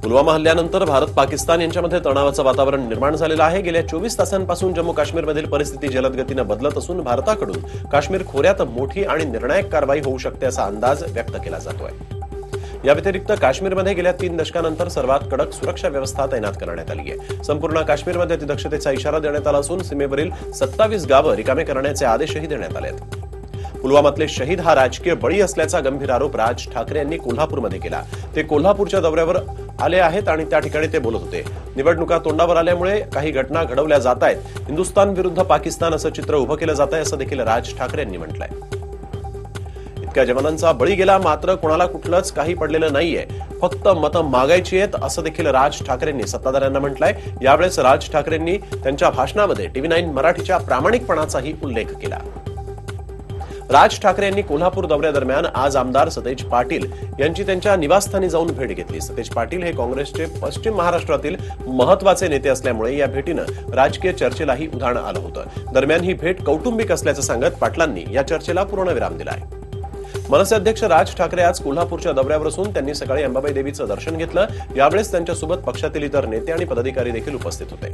पुलवामा हल्ल्यानंतर भारत पाकिस्तान यांच्यामध्ये तणावाचं वातावरण निर्माण झालेलं आहे। गेल्या 24 तासांपासून जम्मू काश्मीरमधील परिस्थिती जलद गतीने बदलत असून भारताकडून काश्मीर खोऱ्यात मोठी आणि निर्णायक कारवाई होऊ शकते असा अंदाज व्यक्त केला जातोय। या व्यतिरिक्त काश्मीरमध्ये गेल्या 3 दशकांनंतर सर्वात कडक सुरक्षा व्यवस्था तैनात करण्यात आली आहे। संपूर्ण काश्मीरमध्ये अतिदक्षतेचा इशारा देण्यात आला असून सीमेवरील 27 गावं रिकामे करण्याचे आदेशही देण्यात आले आहेत। पुलवामातले शहीद हा राजकीय बळी असल्याचा गंभीर आरोप राज ठाकरे यांनी कोल्हापूरमध्ये केला। ते कोल्हापूरच्या दौऱ्यावर आले आहेत आणि त्या ठिकाणी ते बोलत होते। निवडणुका तोंडावर आल्यामुळे काही घटना घडवल्या जात आहेत। हिंदुस्थान विरुद्ध पाकिस्तान असं चित्र उभं केलं जात आहे असं देखील राज ठाकरे यांनी म्हटलंय। इतक्या जवानांचा बळी गेला मात्र कोणाला कुठलंच काही पडलेलं नाहीये, फक्त मतं मागायची आहेत असं देखील राज ठाकरेंनी सत्ताधाऱ्यांना म्हटलंय। यावेळेस राज ठाकरेंनी त्यांच्या भाषणामध्ये TV9 मराठीच्या प्रामाणिकपणाचाही उल्लेख केला। राज ठाकरे यांनी कोल्हापूर दौऱ्यादरम्यान आज आमदार सतेज पाटील यांची त्यांच्या निवासस्थानी जाऊन भेट घेतली। सतेज पाटील हे काँग्रेसचे पश्चिम महाराष्ट्रातील महत्वाचे नेते असल्यामुळे या भेटीनं राजकीय चर्चेलाही उधाण आलं होतं। दरम्यान ही भेट कौटुंबिक असल्याचं सांगत पाटलांनी या चर्चेला पूर्णविराम दिलाय। मनसे अध्यक्ष राज ठाकरे आज कोल्हापूरच्या दौऱ्यावर असून त्यांनी सकाळी अंबाबाई देवीचं दर्शन घेतलं। यावेळेस त्यांच्यासोबत पक्षातील इतर नेते आणि पदाधिकारी देखील उपस्थित होते।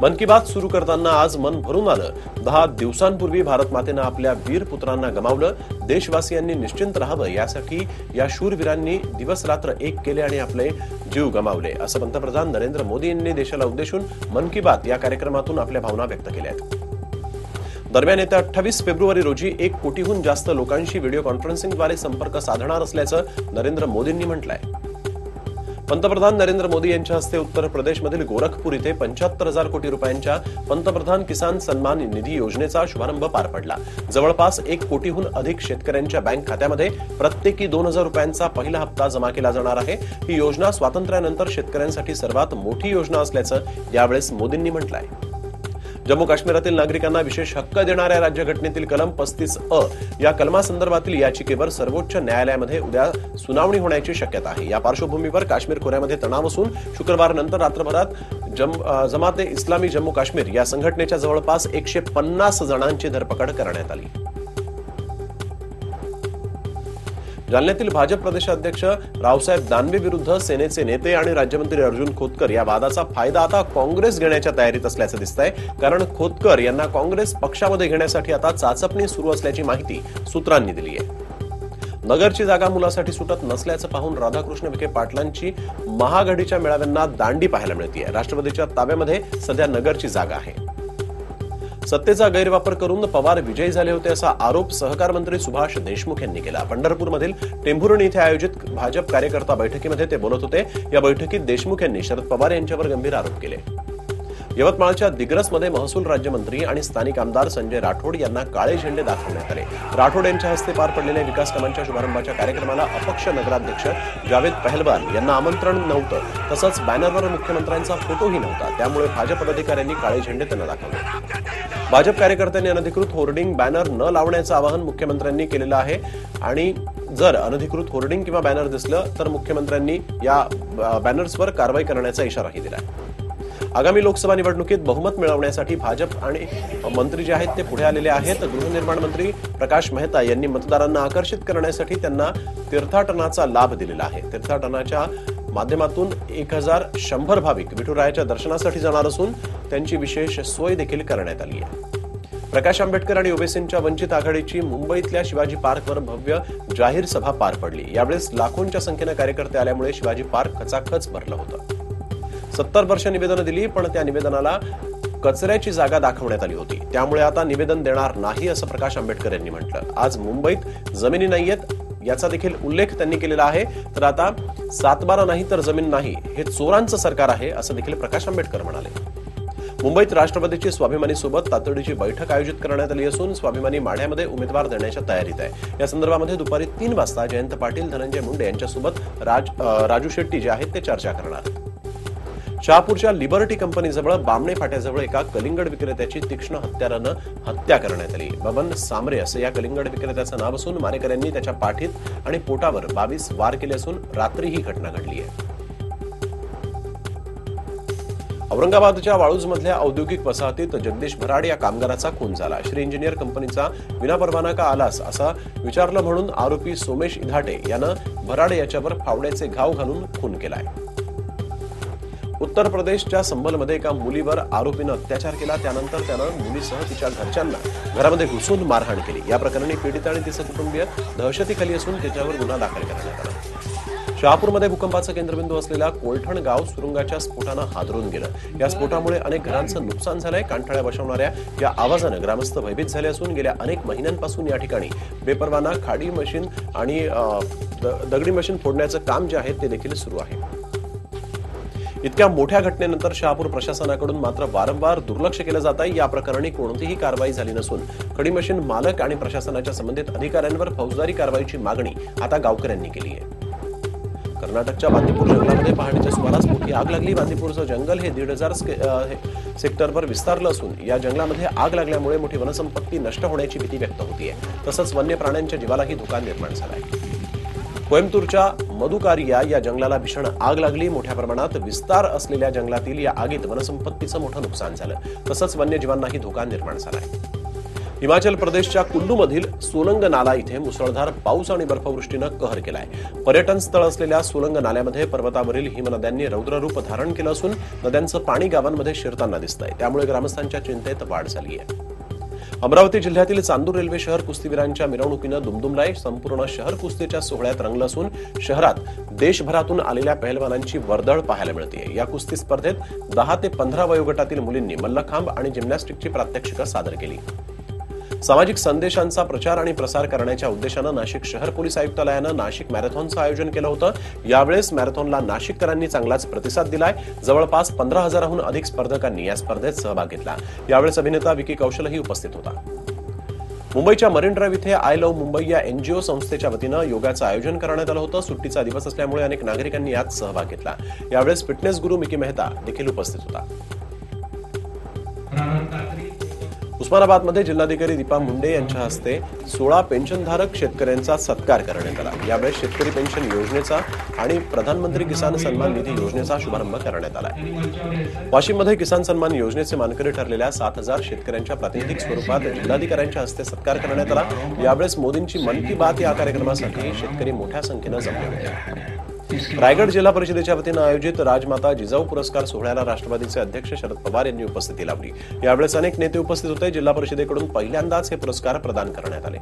मन की बात सुरू करताना आज मन भरून आलं। 10 दिवसांपूर्वी भारत मातेनं आपल्या वीर पुत्रांना गमावलं। देशवासियांनी निश्चिंत राहावं यासाठी या शूरवीरांनी दिवस रात्र एक केले आणि आपले जीव गमावले असं पंतप्रधान नरेंद्र मोदी यांनी देशाला उद्देशून मन की बात या कार्यक्रमातून आपल्या भावना व्यक्त केल्या आहेत। दरम्यान येत्या 28 फेब्रुवारी रोजी 1 कोटीहून जास्त लोकांशी व्हिडिओ कॉन्फरन्सिंगद्वारे संपर्क साधणार असल्याचं नरेंद्र मोदींनी म्हटलंय। पंतप्रधान नरेंद्र मोदी यांच्या हस्ते उत्तर प्रदेशमधील गोरखपूर इथे 75,000 कोटी रुपयांच्या पंतप्रधान किसान सन्मान निधी योजनेचा शुभारंभ पार पडला। जवळपास 1 कोटीहून अधिक शेतकऱ्यांच्या बँक खात्यामध्ये प्रत्येकी 2,000 रुपयांचा पहिला हप्ता जमा केला जाणार आहे। ही योजना स्वातंत्र्यानंतर शेतकऱ्यांसाठी सर्वात मोठी योजना असल्याचं यावेळेस मोदींनी म्हटलंय। जम्मू काश्मीरातील नागरिकांना विशेष हक्क देणाऱ्या राज्यघटनेतील कलम 35A या कलमासंदर्भातील याचिकेवर सर्वोच्च न्यायालयामध्ये उद्या सुनावणी होण्याची शक्यता आहे। या पार्श्वभूमीवर काश्मीर खोऱ्यामध्ये तणाव असून शुक्रवारनंतर रात्रभरात जमाते इस्लामी जम्मू काश्मीर या संघटनेच्या जवळपास 150 जणांची धरपकड करण्यात आली। जालन्यातील भाजप प्रदेशाध्यक्ष रावसाहेब दानवे विरुद्ध सेनेचे नेते आणि राज्यमंत्री अर्जुन खोतकर या वादाचा फायदा आता काँग्रेस घेण्याच्या तयारीत असल्याचं दिसतंय। कारण खोतकर यांना काँग्रेस पक्षामध्ये घेण्यासाठी आता चाचपणी सुरू असल्याची माहिती सूत्रांनी दिली आहे। नगरची जागा मुलासाठी सुटत नसल्याचं पाहून राधाकृष्ण विखे पाटलांची महाआघाडीच्या मेळाव्यांना दांडी पाहायला मिळते। राष्ट्रवादीच्या ताब्यामध्ये सध्या नगरची जागा आहे। सत्तेचा गैरवापर करून पवार विजयी झाले होते असा आरोप सहकार मंत्री सुभाष देशमुख यांनी केला। पंढरपूरमधील टेंभुर्णी इथे आयोजित भाजप कार्यकर्ता बैठकीमध्ये ते बोलत होते। या बैठकीत देशमुख यांनी शरद पवार यांच्यावर गंभीर आरोप केले। यवतमाळच्या दिग्रसमध्ये महसूल राज्यमंत्री आणि स्थानिक आमदार संजय राठोड यांना काळे झेंडे दाखवण्यात आले। राठोड यांच्या हस्ते पार पडलेल्या विकास कामांच्या शुभारंभाच्या कार्यक्रमाला अपक्ष नगराध्यक्ष जावेद पहलवान यांना आमंत्रण नव्हतं। तसंच बॅनरवर मुख्यमंत्र्यांचा फोटोही नव्हता। त्यामुळे भाजप पदाधिकाऱ्यांनी काळे झेंडे त्यांना दाखवले। भाजप कार्यकर्त्यांनी अनधिकृत होर्डिंग बॅनर न लावण्याचं आवाहन मुख्यमंत्र्यांनी केलेलं आहे आणि जर अनधिकृत होर्डिंग किंवा बॅनर दिसलं तर मुख्यमंत्र्यांनी या बॅनर्सवर कारवाई करण्याचा इशाराही दिलाय। आगामी लोकसभा निवडणुकीत बहुमत मिळवण्यासाठी भाजप आणि मंत्री जे आहेत ते पुढे आलेले आहेत। गृहनिर्माण मंत्री प्रकाश मेहता यांनी मतदारांना आकर्षित करण्यासाठी त्यांना तीर्थाटनाचा लाभ दिलेला आहे। तीर्थाटनाच्या माध्यमातून 1,100 भाविक विठुरायाच्या दर्शनासाठी जाणार असून त्यांची विशेष सोय देखील करण्यात आली आहे। प्रकाश आंबेडकर आणि ओबीसींच्या वंचित आघाडीची मुंबईतल्या शिवाजी पार्कवर भव्य जाहीर सभा पार पडली। यावेळेस लाखोंच्या संख्येनं कार्यकर्ते आल्यामुळे शिवाजी पार्क खचाखच भरलं होतं। 70 वर्ष निवेदनं दिली पण त्या निवेदनाला कचऱ्याची जागा दाखवण्यात आली होती। त्यामुळे आता निवेदन देणार नाही असं प्रकाश आंबेडकर यांनी म्हटलं। आज मुंबईत जमिनी नाहीयेत याचा देखील उल्लेख त्यांनी केलेला आहे। तर आता 7/12 नाही तर जमीन नाही हे चोरांचं सरकार आहे असं देखील प्रकाश आंबेडकर म्हणाले। मुंबईत राष्ट्रवादीची स्वाभिमानी सोबत तातडीची बैठक आयोजित करण्यात आली असून स्वाभिमानी माढ्यामध्ये उमेदवार देण्याच्या तयारीत आहे। या संदर्भामध्ये दुपारी 3 वाजता जयंत पाटील धनंजय मुंडे यांच्यासोबत राजू शेट्टी जे आहेत ते चर्चा करणार आहेत। शहापूरच्या लिबर्टी कंपनीजवळ बामणे फाट्याजवळ एका कलिंगड विक्रेत्याची तीक्ष्ण हत्यारानं हत्या करण्यात आली। बबन सामरे असं या कलिंगड विक्रेत्याचं नाव असून मारेकऱ्यांनी त्याच्या पाठीत आणि पोटावर 22 वार केले असून रात्री ही घटना घडली आहे। औरंगाबादच्या वाळूजमधल्या औद्योगिक वसाहतीत जगदीश भराड या कामगाराचा खून झाला. श्री इंजिनियर कंपनीचा विनापरवाना का आलास असं विचारलं म्हणून आरोपी सोमेश इधाटे यानं भराड याच्यावर फावड्याचे घाव घालून खून केलाय. उत्तर प्रदेशच्या संभलमध्ये एका मुलीवर आरोपीनं अत्याचार केला. त्यानंतर त्यानं मुलीसह तिच्या घरच्यांना घरामध्ये घुसून मारहाण केली. या प्रकरणी पीडित आणि तिचं कुटुंबीय दहशतीखाली असून त्याच्यावर गुन्हा दाखल करण्यात आला. शहापूरमध्ये भूकंपाचं केंद्रबिंदू असलेल्या कोलठण गाव सुरुंगाच्या स्फोटानं हादरून गेलं. या स्फोटामुळे अनेक घरांचं नुकसान झालंय. कानठळ्या बसवणाऱ्या या आवाजानं ग्रामस्थ भयभीत झाले असून गेल्या अनेक महिन्यांपासून या ठिकाणी बेपरवाना खाडी मशीन आणि दगडी मशीन फोडण्याचं काम जे आहे ते देखील सुरू आहे. इतक्या मोठ्या घटनेनंतर शहापूर प्रशासनाकडून मात्र वारंवार दुर्लक्ष केलं जात आहे. या प्रकरणी कोणतीही कारवाई झाली नसून खडी मशीन मालक आणि प्रशासनाच्या संबंधित अधिकाऱ्यांवर फौजदारी कारवाईची मागणी आता गावकऱ्यांनी केली आहे. कर्नाटकच्या बांदीपूर जंगलामध्ये पहाटेच्या सुमारास मोठी आग लागली. बांदीपूरचं जंगल हे 1,500 सेक्टरवर विस्तारलं असून या जंगलामध्ये आग लागल्यामुळे मोठी वनसंपत्ती नष्ट होण्याची भीती व्यक्त होतीये. तसंच वन्य प्राण्यांच्या जीवालाही धोका निर्माण झालाय. कोइंबतूरच्या मधुकारिया या जंगलाला भीषण आग लागली. मोठ्या प्रमाणात विस्तार असलेल्या जंगलातील या आगीत वनसंपत्तीचं मोठं नुकसान झालं. तसंच वन्यजीवांनाही धोका निर्माण झालाय. हिमाचल प्रदेशच्या कुल्लूमधील सोलंग नाला इथे मुसळधार पाऊस आणि बर्फवृष्टीनं कहर केलाय. पर्यटन स्थळ असलेल्या सोलंग नाल्यामध्ये पर्वतावरील हिमनद्यांनी रौद्ररूप धारण केलं असून नद्यांचं पाणी गावांमध्ये शिरताना दिसतंय. त्यामुळे ग्रामस्थांच्या चिंतेत वाढ झाली आहे. अमरावती जिल्ह्यातील चांदूर रेल्वे शहर कुस्तीवीरांच्या मिरवणुकीनं दुमदुमलाय. संपूर्ण शहर कुस्तीच्या सोहळ्यात रंगलं असून शहरात देशभरातून आलेल्या पहिलवानांची वर्दळ पाहायला मिळते. या कुस्ती स्पर्धेत 10 ते 15 वयोगटातील मुलींनी मल्लखांब आणि जिम्नॅस्टिकची प्रात्यक्षिकं सादर केली. सामाजिक संदेशांचा प्रचार आणि प्रसार करण्याच्या उद्देशानं नाशिक शहर पोलीस आयुक्तालयानं नाशिक मॅरेथॉनचं आयोजन केलं होतं. यावेळेस मॅरेथॉनला नाशिककरांनी चांगलाच प्रतिसाद दिलाय. जवळपास 15,000हून अधिक स्पर्धकांनी या स्पर्धेत सहभाग घेतला. यावेळेस अभिनेता विकी कौशलही उपस्थित होता. मुंबईच्या मरीन ड्राईव्ह इथे आय लव्ह मुंबई या एनजीओ संस्थेच्या वतीनं योगाचं आयोजन करण्यात आलं होतं. सुट्टीचा दिवस असल्यामुळे अनेक नागरिकांनी यात सहभाग घेतला. यावेळेस फिटनेस गुरु मिकी मेहता देखील उपस्थित होता. उस्मानाबादमध्ये जिल्हाधिकारी दीपा मुंडे यांच्या हस्ते 16 पेन्शनधारक शेतकऱ्यांचा सत्कार करण्यात आला. यावेळी शेतकरी पेन्शन योजनेचा आणि प्रधानमंत्री किसान सन्मान निधी योजनेचा शुभारंभ करण्यात आला. वाशिममध्ये किसान सन्मान योजनेचे मानकरी ठरलेल्या 7,000 शेतकऱ्यांच्या प्रातिनिधिक स्वरूपात जिल्हाधिकाऱ्यांच्या हस्ते सत्कार करण्यात आला. यावेळेस मोदींची मन की बात या कार्यक्रमासाठी शेतकरी मोठ्या संख्येनं जमले होते. रायगड जिल्हा परिषदेच्या वतीनं आयोजित राजमाता जिजाऊ पुरस्कार सोहळ्याला राष्ट्रवादीचे अध्यक्ष शरद पवार यांनी उपस्थिती लावली. यावेळेस अनेक नेते उपस्थित होते. जिल्हा परिषदेकडून पहिल्यांदाच हे पुरस्कार प्रदान करण्यात आले.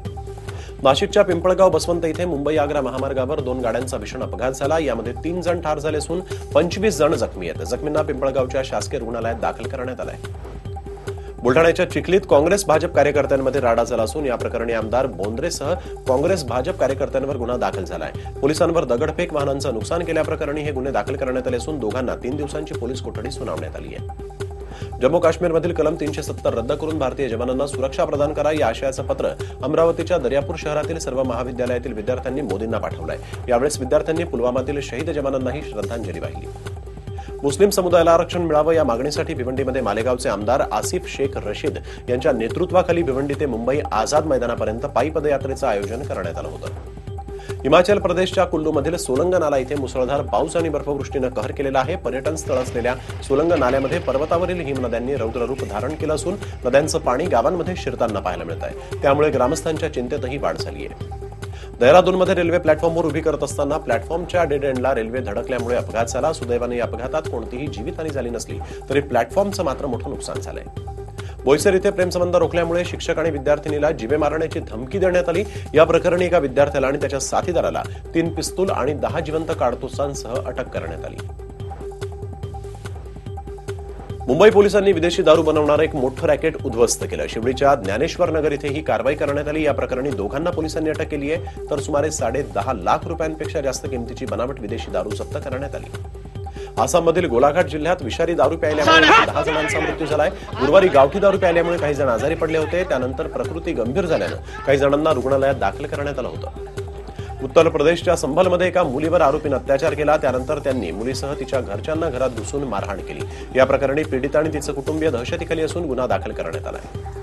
नाशिकच्या पिंपळगाव बसवंत इथे मुंबई आग्रा महामार्गावर 2 गाड्यांचा भीषण अपघात झाला. यामध्ये 3 जण ठार झाले असून 25 जण जखमी आहेत. जखमींना पिंपळगावच्या शासकीय रुग्णालयात दाखल करण्यात आलंय. बुलढाण्याच्या चिखलीत काँग्रेस भाजप कार्यकर्त्यांमध्ये राडा झाला असून या प्रकरणी आमदार बोंद्रेसह काँग्रेस भाजप कार्यकर्त्यांवर गुन्हा दाखल झाला आहे. पोलिसांवर दगडफेक वाहनांचं नुकसान केल्याप्रकरणी हे गुन्हे दाखल करण्यात आले असून दोघांना 3 दिवसांची पोलीस कोठडी सुनावण्यात आली आहे. जम्मू काश्मीरमधील कलम 370 रद्द करून भारतीय जवानांना सुरक्षा प्रदान करा या आशयाचं पत्र अमरावतीच्या दर्यापूर शहरातील सर्व महाविद्यालयातील विद्यार्थ्यांनी मोदींना पाठवलंय. यावेळेस विद्यार्थ्यांनी पुलवामातील शहीद जवानांनाही श्रद्धांजली वाहिली. मुस्लिम समुदायाला आरक्षण मिळावं या मागणीसाठी भिवंडीमध्ये मालेगावचे आमदार आसिफ शेख रशीद यांच्या नेतृत्वाखाली भिवंडी ते मुंबई आझाद मैदानापर्यंत पायी पदयात्रेचं आयोजन करण्यात आलं होतं. हिमाचल प्रदेशच्या कुल्लूमधील सोलंग नाला इथे मुसळधार पाऊस आणि बर्फवृष्टीनं कहर केलेला आहे. पर्यटन स्थळ असलेल्या सोलंग नाल्यामध्ये पर्वतावरील हिमनद्यांनी रौद्ररूप धारण केलं असून नद्यांचं पाणी गावांमध्ये शिरताना पाहायला मिळत आहे. त्यामुळे ग्रामस्थांच्या चिंतेतही वाढ झाली आहे. देहरादूनमध्ये रेल्वे प्लॅटफॉर्मवर उभी करत असताना प्लॅटफॉर्मच्या डेड एंडला रेल्वे धडकल्यामुळे अपघात झाला. सुदैवाने या अपघातात कोणतीही जीवितहानी झाली नसली तरी प्लॅटफॉर्मचं मात्र मोठं नुकसान झालंय. बोईसर इथे प्रेमसंबंध रोखल्यामुळे शिक्षक आणि विद्यार्थिनीला जीवे मारण्याची धमकी देण्यात आली. या प्रकरणी एका विद्यार्थ्याला आणि त्याच्या साथीदाराला 3 पिस्तूल आणि 10 जिवंत काडतुसांसह अटक करण्यात आली. मुंबई पोलिसांनी विदेशी दारू बनवणारं एक मोठं रॅकेट उद्ध्वस्त केलं. शिवडीच्या ज्ञानेश्वर नगर इथे ही कारवाई करण्यात आली. या प्रकरणी दोघांना पोलिसांनी अटक केली आहे. तर सुमारे 10.5 लाख रुपयांपेक्षा जास्त किमतीची बनावट विदेशी दारू जप्त करण्यात आली. आसाममधील गोलाघाट जिल्ह्यात विषारी दारू प्यायल्यामुळे 10 जणांचा मृत्यू झालाय. गुरुवारी गावठी दारू प्यायल्यामुळे काही जण आजारी पडले होते. त्यानंतर प्रकृती गंभीर झाल्यानं काही जणांना रुग्णालयात दाखल करण्यात आलं होतं. उत्तर प्रदेशच्या संभलमध्ये एका मुलीवर आरोपीनं अत्याचार केला. त्यानंतर त्यांनी मुलीसह तिच्या घरच्यांना घरात घुसून मारहाण केली. या प्रकरणी पीडित आणि तिचं कुटुंबीय दहशतीखाली असून गुन्हा दाखल करण्यात आला आहे.